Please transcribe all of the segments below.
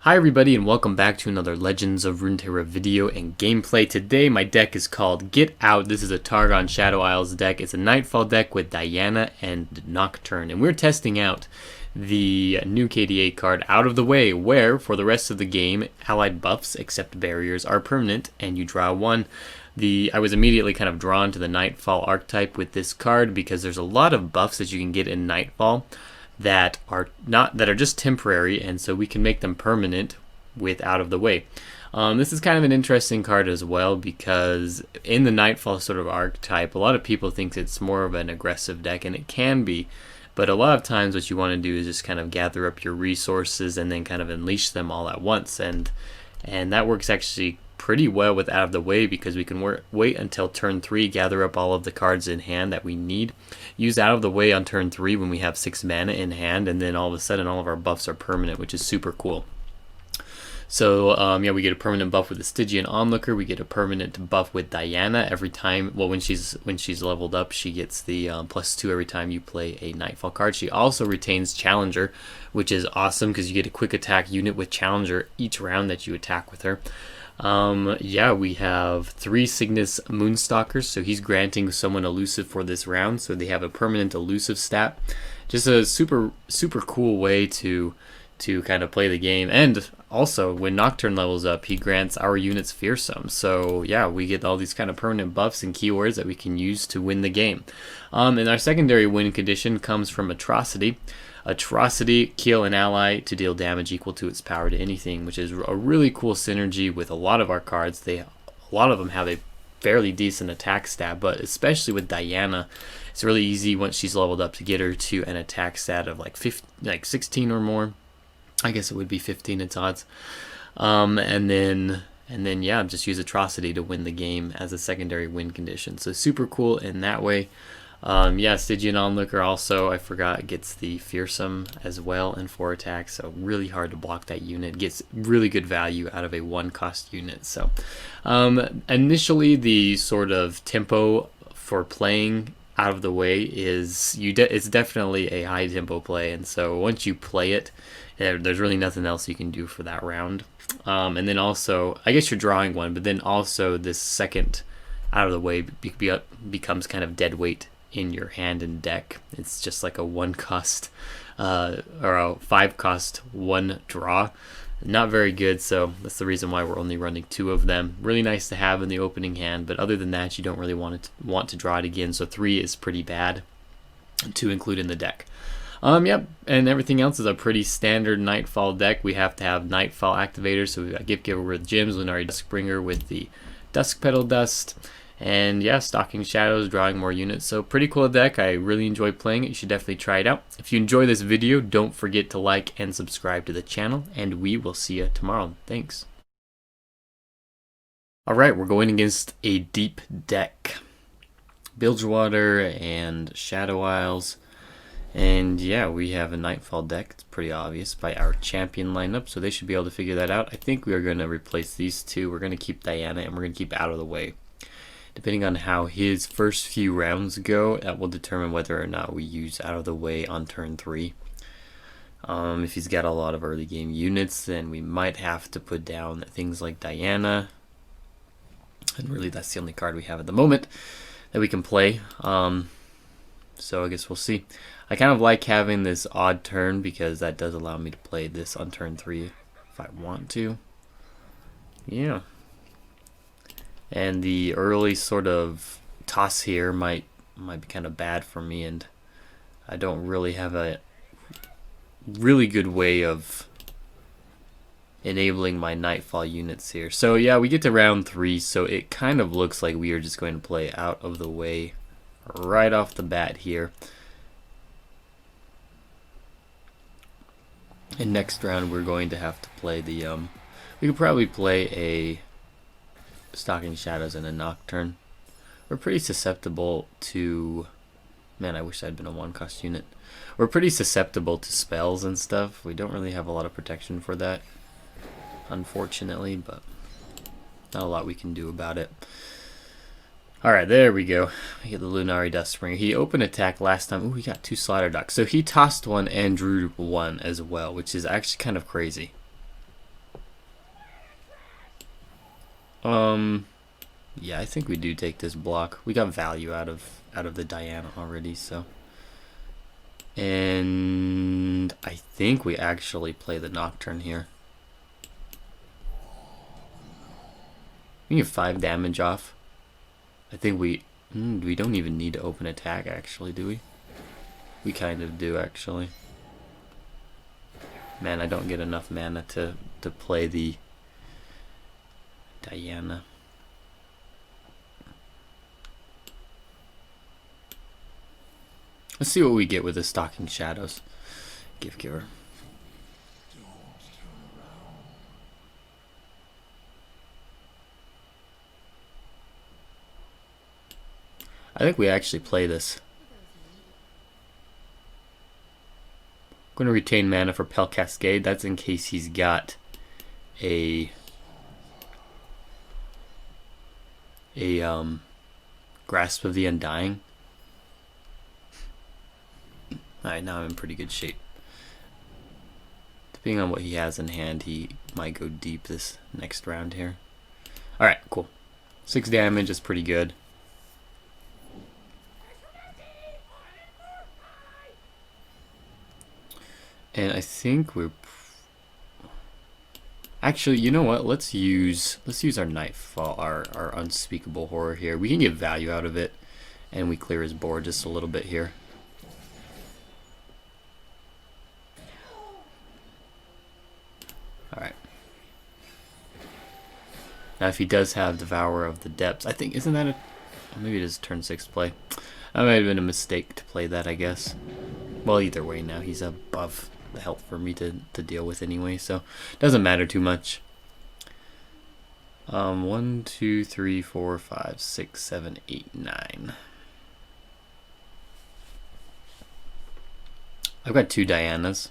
Hi everybody and welcome back to another Legends of Runeterra video and gameplay. Today my deck is called Get Out. This is a Targon Shadow Isles deck. It's a Nightfall deck with Diana and Nocturne. And we're testing out the new KDA card Out of the Way, where for the rest of the game, allied buffs except barriers are permanent and you draw one. I was immediately kind of drawn to the Nightfall archetype with this card because there's a lot of buffs that you can get in Nightfall that are just temporary, and so we can make them permanent with Out of the Way. This is kind of an interesting card as well because in the Nightfall sort of archetype, a lot of people think it's more of an aggressive deck, and it can be, but a lot of times what you want to do is just kind of gather up your resources and then kind of unleash them all at once, and that works actually pretty well with Out of the Way because we can wait until turn 3, gather up all of the cards in hand that we need, use Out of the Way on turn 3 when we have 6 mana in hand, and then all of a sudden all of our buffs are permanent, which is super cool. So yeah, we get a permanent buff with the Stygian Onlooker. We get a permanent buff with Diana every time. Well, when she's leveled up, she gets the +2 every time you play a Nightfall card. She also retains Challenger, which is awesome because you get a quick attack unit with Challenger each round that you attack with her. Yeah, we have 3 Cygnus Moonstalkers, so he's granting someone elusive for this round, so they have a permanent elusive stat. Just a super cool way to kind of play the game. And also when Nocturne levels up, he grants our units Fearsome, so yeah, we get all these kind of permanent buffs and keywords that we can use to win the game. And our secondary win condition comes from Atrocity. Atrocity, kill an ally to deal damage equal to its power to anything, which is a really cool synergy with a lot of our cards. A lot of them have a fairly decent attack stat, but especially with Diana, it's really easy once she's leveled up to get her to an attack stat of like 16 or more. I guess it would be 15 its odds. And then yeah, just use Atrocity to win the game as a secondary win condition. So super cool in that way. Yeah, Stygian Onlooker also, I forgot, gets the Fearsome as well and 4 attacks, so really hard to block that unit. Gets really good value out of a 1-cost unit. So initially the sort of tempo for playing Out of the Way is it's definitely a high tempo play, and so once you play it, there's really nothing else you can do for that round. And then also, I guess you're drawing one, but then also this second Out of the Way becomes kind of dead weight in your hand and deck. It's just like a 1-cost or a 5-cost 1 draw. Not very good, so that's the reason why we're only running 2 of them. Really nice to have in the opening hand, but other than that, you don't really want to draw it again, so 3 is pretty bad to include in the deck. Yep, and everything else is a pretty standard Nightfall deck. We have to have Nightfall activators, so we've got Gift Giver with Gems, Lunari Duskbringer with the Dusk Petal Dust, and yeah, Stalking Shadows, drawing more units. So pretty cool deck. I really enjoy playing it. You should definitely try it out. If you enjoy this video, don't forget to like and subscribe to the channel, and we will see you tomorrow. Thanks. Alright, we're going against a deep deck. Bilgewater and Shadow Isles. And yeah, we have a Nightfall deck. It's pretty obvious by our champion lineup, so they should be able to figure that out. I think we are going to replace these two. We're going to keep Diana, and we're going to keep Out of the Way. Depending on how his first few rounds go, that will determine whether or not we use Out of the Way on turn 3. If he's got a lot of early game units, then we might have to put down things like Diana. And really, that's the only card we have at the moment that we can play. So I guess we'll see. I kind of like having this odd turn because that does allow me to play this on turn 3 if I want to. Yeah. And the early sort of toss here might be kind of bad for me, and I don't really have a really good way of enabling my Nightfall units here. So yeah, we get to round 3, so it kind of looks like we are just going to play Out of the Way right off the bat here. And next round we're going to have to play the we could probably play a Stalking Shadows and a Nocturne. We're pretty susceptible to, man, I wish I'd been a 1-cost unit. We're pretty susceptible to spells and stuff. We don't really have a lot of protection for that, unfortunately, but not a lot we can do about it. Alright, there we go. We get the Lunari Duskbringer. He opened attack last time. Ooh, he got 2 Slaughter Ducks. So he tossed one and drew one as well, which is actually kind of crazy. Yeah, I think we do take this block. We got value out of the Diana already, so. And I think we actually play the Nocturne here. We get 5 damage off. I think we don't even need to open attack actually, do we? We kind of do actually. Man, I don't get enough mana to play the Diana. Let's see what we get with the Stalking Shadows. Gift Giver. I think we actually play this. I'm going to retain mana for Pel Cascade. That's in case he's got a Grasp of the Undying. Alright, now I'm in pretty good shape. Depending on what he has in hand, he might go deep this next round here. Alright, cool. 6 damage is pretty good. And I think we're actually, you know what? Let's use our Nightfall, our Unspeakable Horror here. We can get value out of it, and we clear his board just a little bit here. All right. Now, if he does have Devourer of the Depths, I think isn't that a maybe it is turn 6 play. That might have been a mistake to play that, I guess. Well, either way, now he's above the health for me to deal with anyway, so doesn't matter too much. 1, 2, 3, 4, 5, 6, 7, 8, 9. I've got 2 Dianas.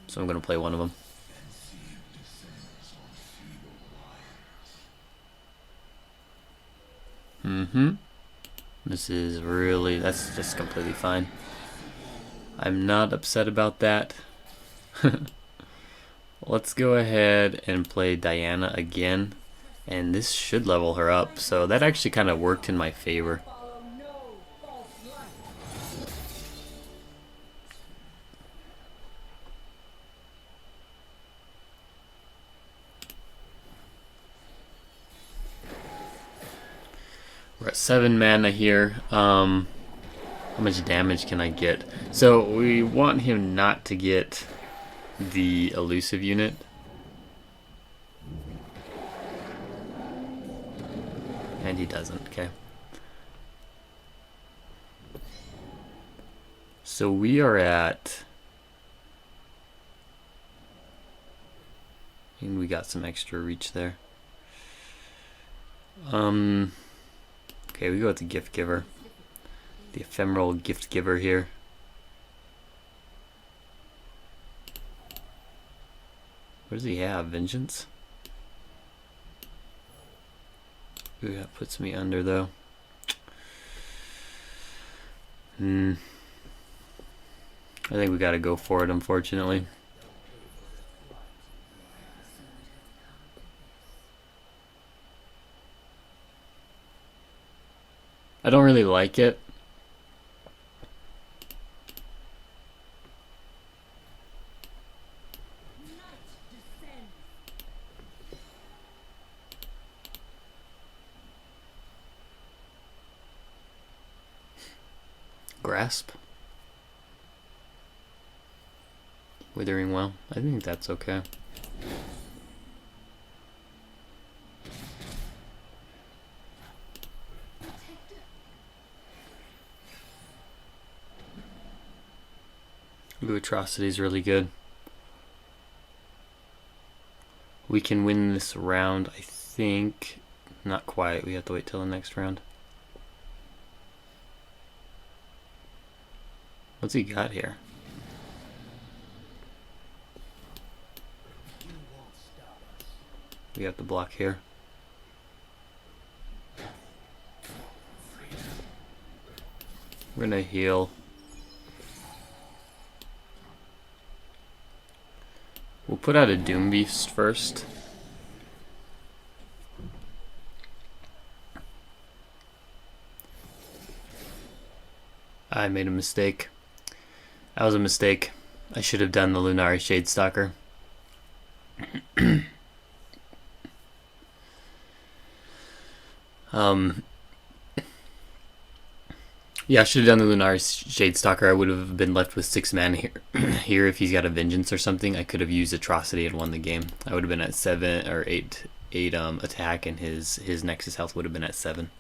So I'm gonna play one of them. This is really, that's just completely fine. I'm not upset about that. Let's go ahead and play Diana again. And this should level her up. So that actually kind of worked in my favor. We're at 7 mana here. How much damage can I get? So we want him not to get the elusive unit. And he doesn't, okay. So we are at... and we got some extra reach there. Okay, we go with the Gift Giver. The Ephemeral Gift Giver here. What does he have? Vengeance? Ooh, that puts me under though. I think we gotta go for it, unfortunately. I don't really like it. Grasp. Withering Well. I think that's okay. Ooh, Atrocity is really good. We can win this round, I think. Not quite. We have to wait till the next round. What's he got here? We have to block here. We're gonna heal. We'll put out a Doom Beast first. I made a mistake. That was a mistake. I should have done the Lunari Shadestalker. Yeah, I should have done the Lunari Shadestalker. I would have been left with 6 mana here if he's got a Vengeance or something. I could have used Atrocity and won the game. I would have been at 7 or 8 attack, and his Nexus health would have been at 7.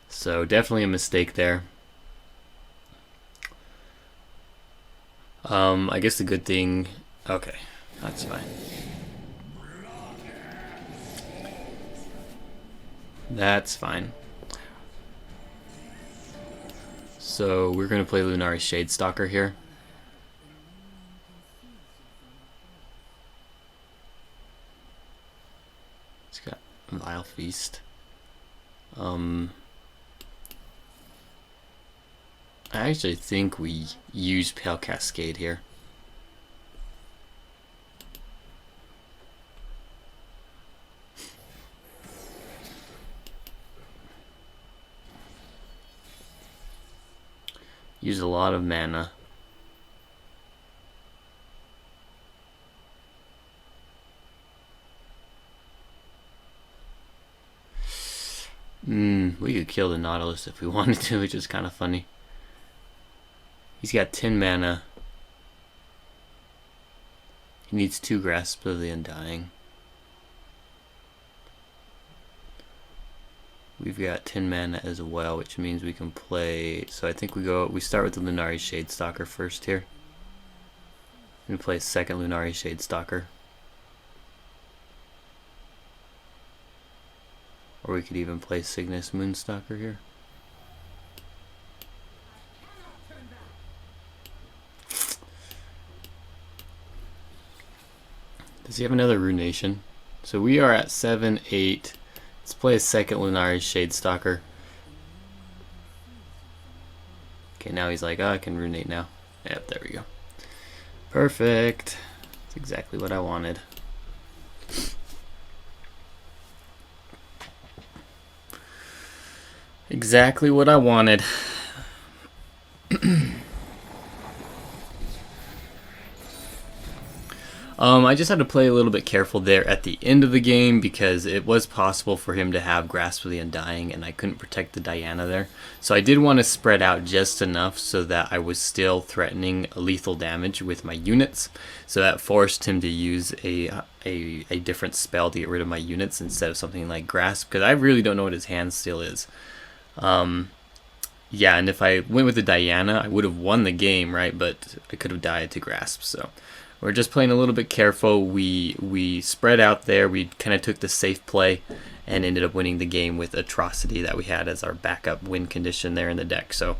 So definitely a mistake there. I guess the good thing... Okay, that's fine. That's fine. So we're going to play Lunari Shadestalker here. It's got Vile Feast. I actually think we use Pale Cascade here. Use a lot of mana. We could kill the Nautilus if we wanted to, which is kind of funny. He's got 10 mana. He needs 2 Grasps of the Undying. We've got 10 mana as well, which means we can play... So I think we start with the Lunari Shadestalker first here. We play a second Lunari Shadestalker. Or we could even play Cygnus Moonstalker here. Does he have another Runation? So we are at 7, 8. Let's play a second Lunari Shadestalker. Okay, now he's like, oh, I can Runate now. Yep, there we go. Perfect. That's exactly what I wanted. Exactly what I wanted. I just had to play a little bit careful there at the end of the game because it was possible for him to have Grasp of the Undying and I couldn't protect the Diana there. So I did want to spread out just enough so that I was still threatening lethal damage with my units. So that forced him to use a different spell to get rid of my units instead of something like Grasp, because I really don't know what his hand still is. Yeah, and if I went with the Diana, I would have won the game, right? But I could have died to Grasp, so... We're just playing a little bit careful. We spread out there. We kind of took the safe play and ended up winning the game with Atrocity that we had as our backup win condition there in the deck. So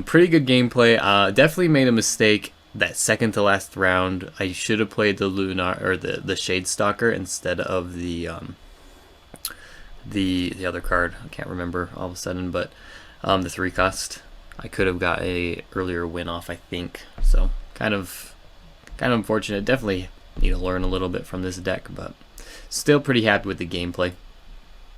pretty good gameplay. Definitely made a mistake that second to last round. I should have played the the Shadestalker instead of the other card. I can't remember all of a sudden, but the 3-cost. I could have got a earlier win off, I think. So kind of unfortunate. Definitely need to learn a little bit from this deck, but still pretty happy with the gameplay.